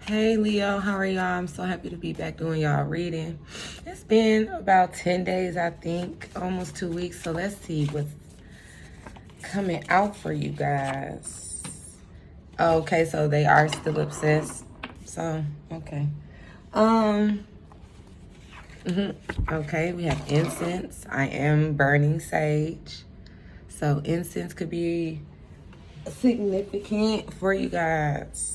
Hey Leo, how are y'all? I'm so happy to be back doing y'all reading. It's been about 10 days, I think, almost 2 weeks. So let's see what's coming out for you guys. Okay, so they are still obsessed. So, okay. Okay, we have incense. I am burning sage. So incense could be significant for you guys.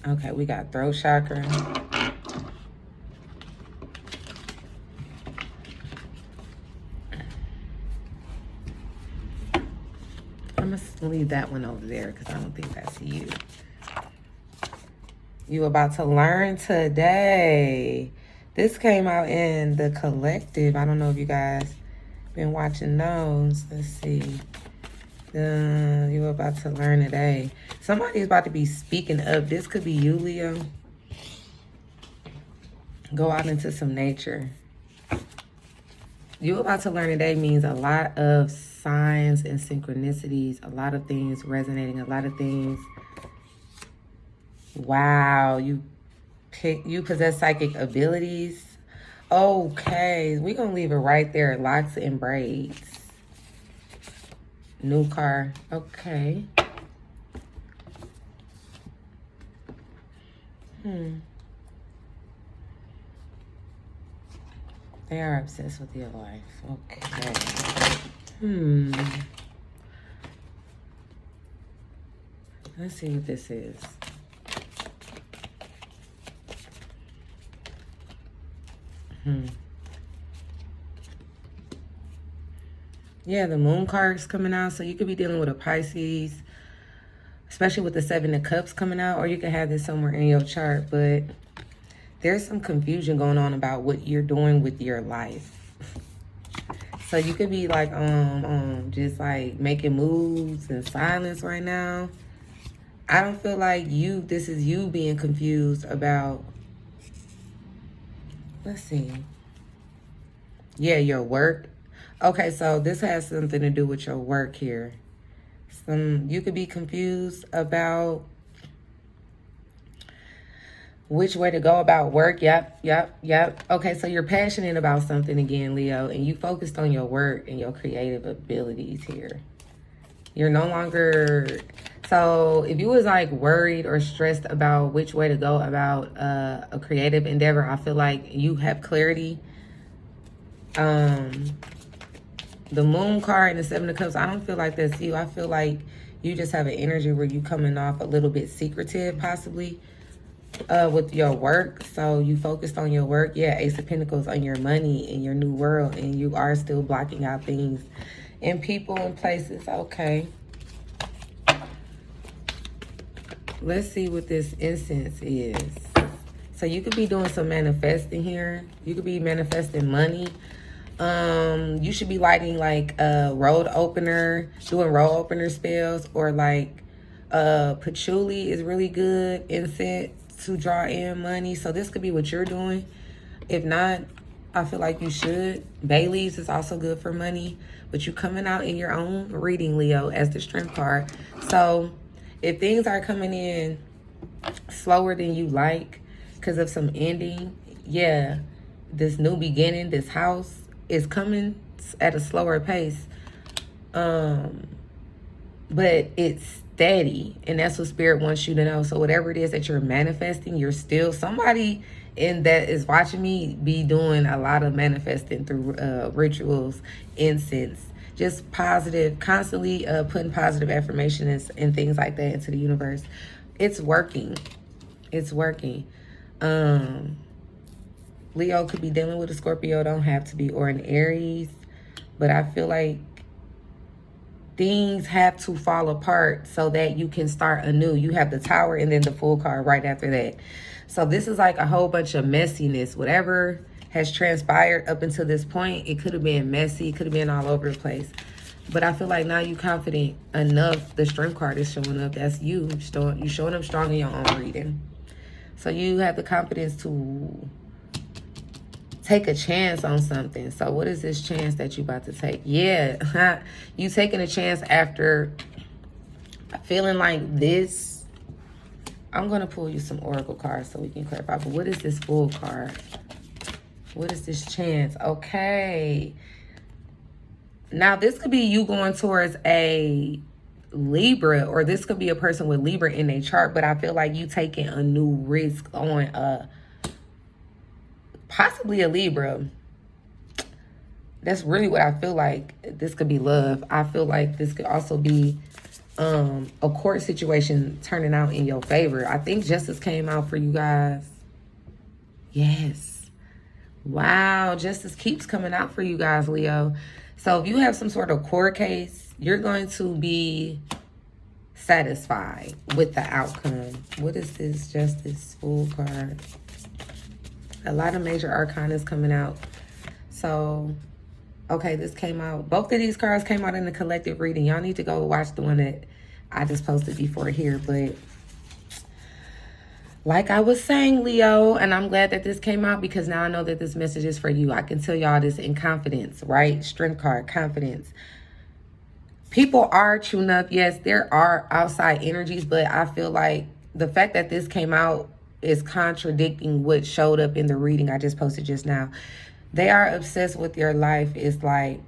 Okay, we got throat chakra. I'm gonna leave that one over there because I don't think that's you. You about to learn today. This came out in the collective. I don't know if you guys been watching those. Let's see. You about to learn today. Somebody's about to be speaking up. This could be you, Leo. Go out into some nature. You about to learn today means a lot of signs and synchronicities, a lot of things resonating, a lot of things. Wow, you possess psychic abilities. Okay, we're gonna leave it right there. Locks and braids. New car. Okay. They are obsessed with your life. Okay. Let's see what this is. Yeah, the moon card's coming out. So you could be dealing with a Pisces, especially with the 7 of Cups coming out, or you could have this somewhere in your chart, but there's some confusion going on about what you're doing with your life. So you could be like, just like making moves in silence right now. I don't feel like this is you being confused about, let's see. Yeah, your work. Okay, so this has something to do with your work here. You could be confused about which way to go about work. Yep. Okay, so you're passionate about something again, Leo, and you focused on your work and your creative abilities here. You're no longer... So if you was like worried or stressed about which way to go about a creative endeavor, I feel like you have clarity. The moon card and the 7 of Cups, I don't feel like that's you. I feel like you just have an energy where you coming off a little bit secretive, possibly, with your work. So you focused on your work. Yeah, Ace of Pentacles on your money and your new world. And you are still blocking out things and people and places. Okay. Let's see what this incense is. So you could be doing some manifesting here. You could be manifesting money. You should be lighting like a road opener, doing road opener spells, or like patchouli is really good incense to draw in money. So this could be what you're doing. If not, I feel like you should. Bay leaves is also good for money, but you coming out in your own reading, Leo, as the Strength card. So if things are coming in slower than you like because of some ending, yeah, this new beginning, this house is coming at a slower pace, but it's steady, and that's what Spirit wants you to know. So whatever it is that you're manifesting, you're still... Somebody in that is watching me be doing a lot of manifesting through rituals, incense, just positive, constantly putting positive affirmations and things like that into the universe. It's working. It's working. Leo could be dealing with a Scorpio, don't have to be, or an Aries. But I feel like things have to fall apart so that you can start anew. You have the Tower and then the Fool card right after that. So this is like a whole bunch of messiness. Whatever has transpired up until this point, it could have been messy. It could have been all over the place. But I feel like now you're confident enough. The Strength card is showing up. That's you. You're showing up strong in your own reading. So you have the confidence to take a chance on something. So what is this chance that you about to take? Yeah, you taking a chance after feeling like this. I'm going to pull you some oracle cards so we can clarify. But what is this Fool card? What is this Chance? Okay. Now, this could be you going towards a Libra, or this could be a person with Libra in their chart, but I feel like you taking a new risk on possibly a Libra. That's really what I feel like. This could be love. I feel like this could also be a court situation turning out in your favor. I think justice came out for you guys. Yes. Wow, justice keeps coming out for you guys, Leo. So if you have some sort of court case, you're going to be satisfied with the outcome. What is this Justice Fool card? A lot of major arcana is coming out. So, okay, this came out. Both of these cards came out in the collective reading. Y'all need to go watch the one that I just posted before here. But like I was saying, Leo, and I'm glad that this came out because now I know that this message is for you. I can tell y'all this in confidence, right? Strength card, confidence. People are true enough. Yes, there are outside energies, but I feel like the fact that this came out is contradicting what showed up in the reading I just posted just now. They are obsessed with your life. It's like,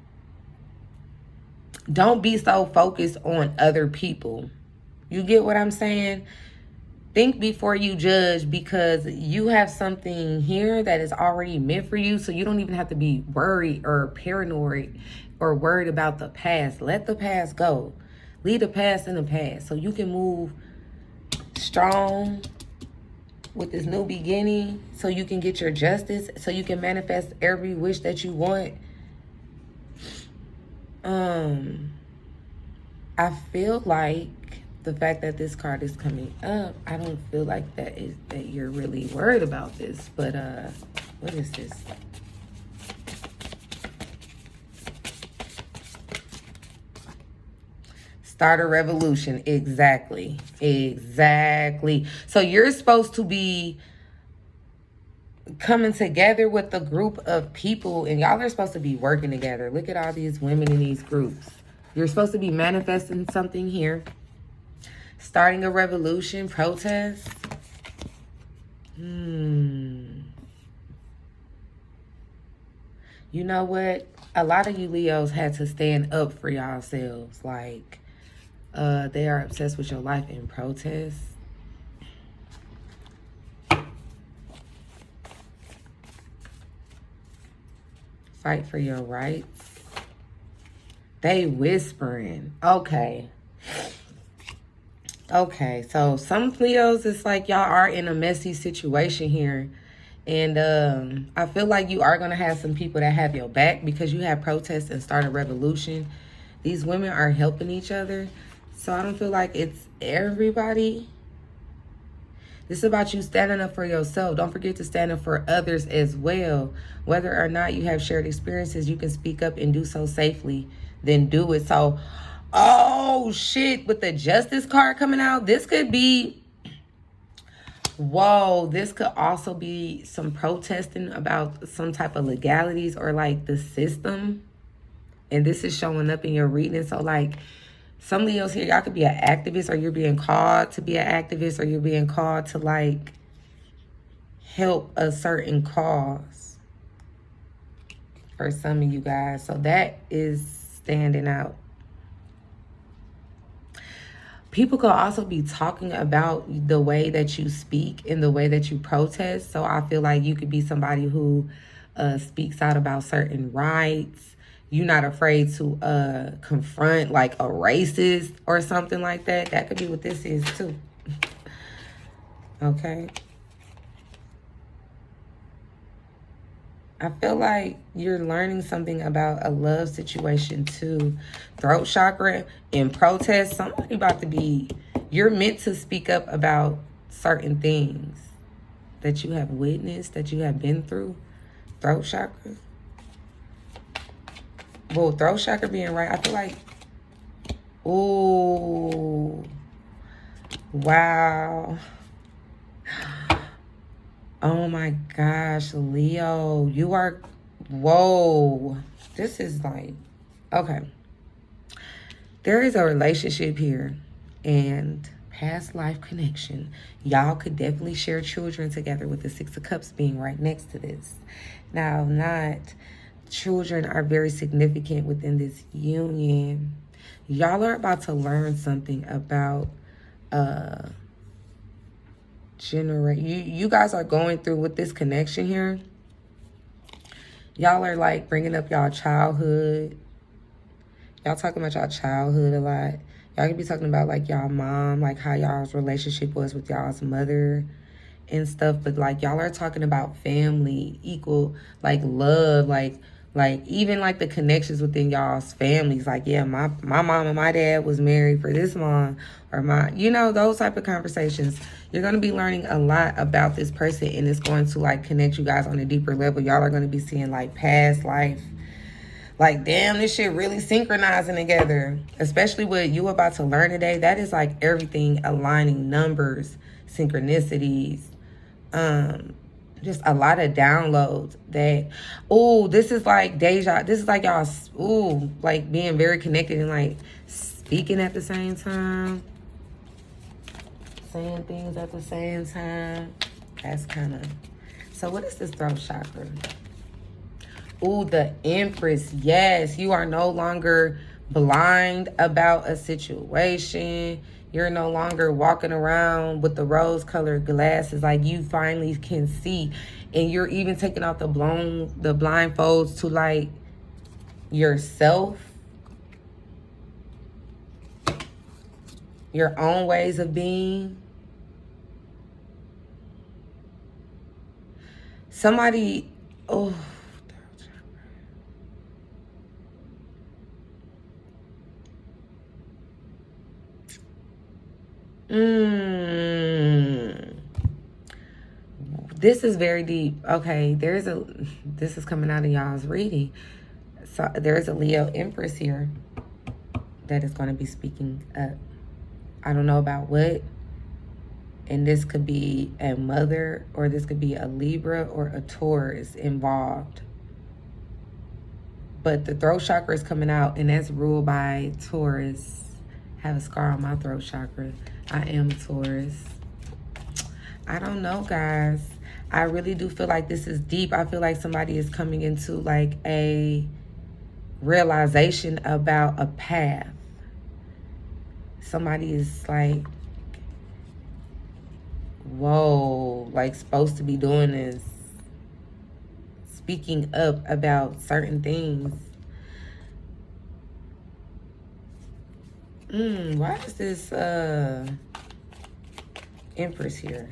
don't be so focused on other people. You get what I'm saying? Think before you judge, because you have something here that is already meant for you. So you don't even have to be worried or paranoid or worried about the past. Let the past go. Leave the past in the past so you can move strong with this new beginning, so you can get your justice, so you can manifest every wish that you want. I feel like the fact that this card is coming up, I don't feel like that you're really worried about this. But what is this? Start a revolution. Exactly. Exactly. So you're supposed to be coming together with a group of people, and y'all are supposed to be working together. Look at all these women in these groups. You're supposed to be manifesting something here. Starting a revolution, protest. You know what? A lot of you Leos had to stand up for yourselves. Like, they are obsessed with your life in protest. Fight for your rights. They whispering. Okay. Okay, so some Leos, it's like y'all are in a messy situation here. And I feel like you are going to have some people that have your back because you have protests and start a revolution. These women are helping each other. So I don't feel like it's everybody. This is about you standing up for yourself. Don't forget to stand up for others as well. Whether or not you have shared experiences, you can speak up and do so safely. Then do it. So, oh shit, with the justice card coming out, this could be, whoa, this could also be some protesting about some type of legalities or like the system. And this is showing up in your reading. So like, some Leos here, y'all could be an activist, or you're being called to be an activist, or you're being called to like help a certain cause for some of you guys. So that is standing out. People could also be talking about the way that you speak and the way that you protest. So I feel like you could be somebody who speaks out about certain rights. You're not afraid to confront like a racist or something like that. That could be what this is too. Okay. I feel like you're learning something about a love situation too. Throat chakra in protest. Somebody about to be, you're meant to speak up about certain things that you have witnessed, that you have been through. Throat chakra. Well, throat chakra being right, I feel like, ooh, wow. Oh my gosh, Leo, you are, whoa. This is like, okay. There is a relationship here. and past life connection. Y'all could definitely share children together with the Six of Cups being right next to this. Now, not children are very significant within this union. Y'all are about to learn something about you guys are going through with this connection here. Y'all are like bringing up y'all childhood. Y'all talking about y'all childhood a lot. Y'all could be talking about like y'all mom, like how y'all's relationship was with y'all's mother and stuff. But like y'all are talking about family, equal, like love, like even like the connections within y'all's families. Like, yeah, my mom and my dad was married for this long, or those type of conversations. You're going to be learning a lot about this person, and it's going to like connect you guys on a deeper level. Y'all are going to be seeing like past life. Like, damn, this shit really synchronizing together. Especially what you about to learn today. That is like everything aligning, numbers, synchronicities, just a lot of downloads that, this is like deja. This is like y'all, like being very connected and like speaking at the same time. Saying things at the same time. That's kind of, so what is this throat chakra? The Empress. Yes, you are no longer blind about a situation. You're no longer walking around with the rose-colored glasses. Like, you finally can see. And you're even taking off the blindfolds to, like, yourself. Your own ways of being. Somebody, This is very deep. Okay, this is coming out of y'all's reading. So there's a Leo Empress here that is going to be speaking up. I don't know about what. And this could be a mother, or this could be a Libra or a Taurus involved. But the throat chakra is coming out, and that's ruled by Taurus. I have a scar on my throat chakra. I am Taurus. I don't know, guys. I really do feel like this is deep. I feel like somebody is coming into like a realization about a path. Somebody is like, whoa, like supposed to be doing this. Speaking up about certain things. Why is this Empress here?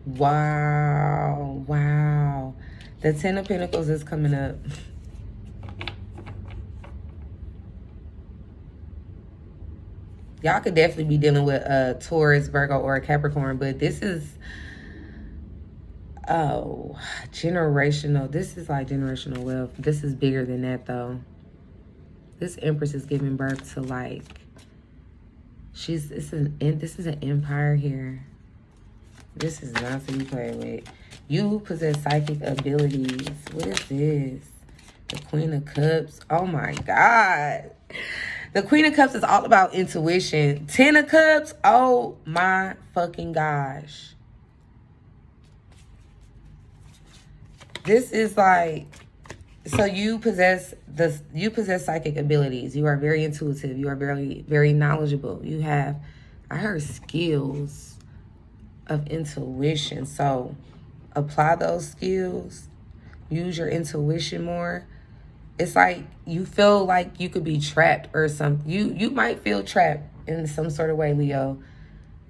Wow. The Ten of Pentacles is coming up. Y'all could definitely be dealing with a Taurus, Virgo, or a Capricorn, but this is, generational. This is like generational wealth. This is bigger than that, though. This Empress is giving birth to like, this is an empire here. This is not to be played with. You possess psychic abilities. What is this? The Queen of Cups. Oh my God. The Queen of Cups is all about intuition. Ten of Cups. Oh my fucking gosh. This is like, so you possess psychic abilities. You are very intuitive. You are very, very knowledgeable. You have, I heard, skills of intuition. So apply those skills. Use your intuition more. It's like you feel like you could be trapped or something. You might feel trapped in some sort of way, Leo,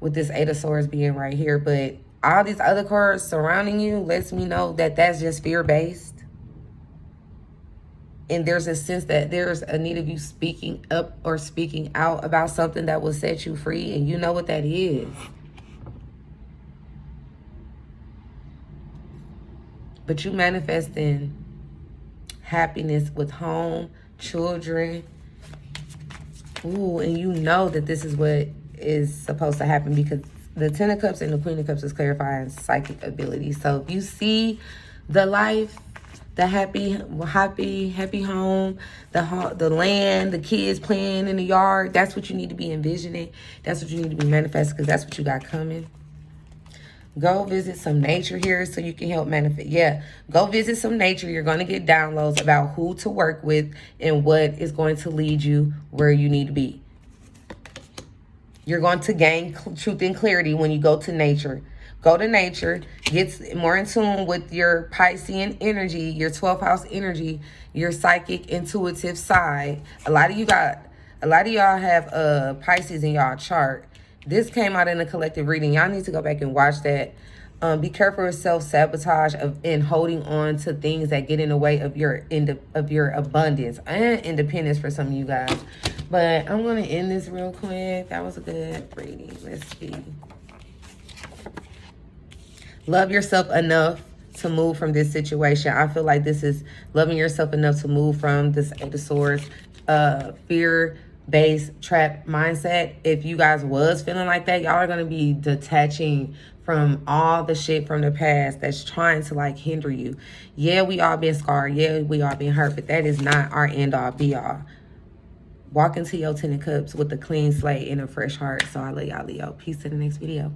with this Eight of Swords being right here. But all these other cards surrounding you lets me know that that's just fear-based. And there's a sense that there's a need of you speaking up or speaking out about something that will set you free. And you know what that is. But you manifesting happiness with home, children. And you know that this is what is supposed to happen, because the Ten of Cups and the Queen of Cups is clarifying psychic ability. So if you see the life the happy home, the land, the kids playing in the yard. That's what you need to be envisioning. That's what you need to be manifesting, because that's what you got coming. Go visit some nature here so you can help manifest. Yeah, go visit some nature. You're going to get downloads about who to work with and what is going to lead you where you need to be. You're going to gain truth and clarity when you go to nature. Go to nature, get more in tune with your Piscean energy, your 12th house energy, your psychic, intuitive side. A lot of y'all have Pisces in y'all chart. This came out in a collective reading. Y'all need to go back and watch that. Be careful of self-sabotage and holding on to things that get in the way of your abundance and independence for some of you guys. But I'm going to end this real quick. That was a good reading. Let's see. Love yourself enough to move from this situation. I feel like this is loving yourself enough to move from this Eight of Swords, fear-based trap mindset. If you guys was feeling like that, y'all are going to be detaching from all the shit from the past that's trying to like hinder you. Yeah, we all been scarred. Yeah, we all been hurt, but that is not our end all be all. Walk into your 10 of Cups with a clean slate and a fresh heart. So I love y'all, Leo. Peace to the next video.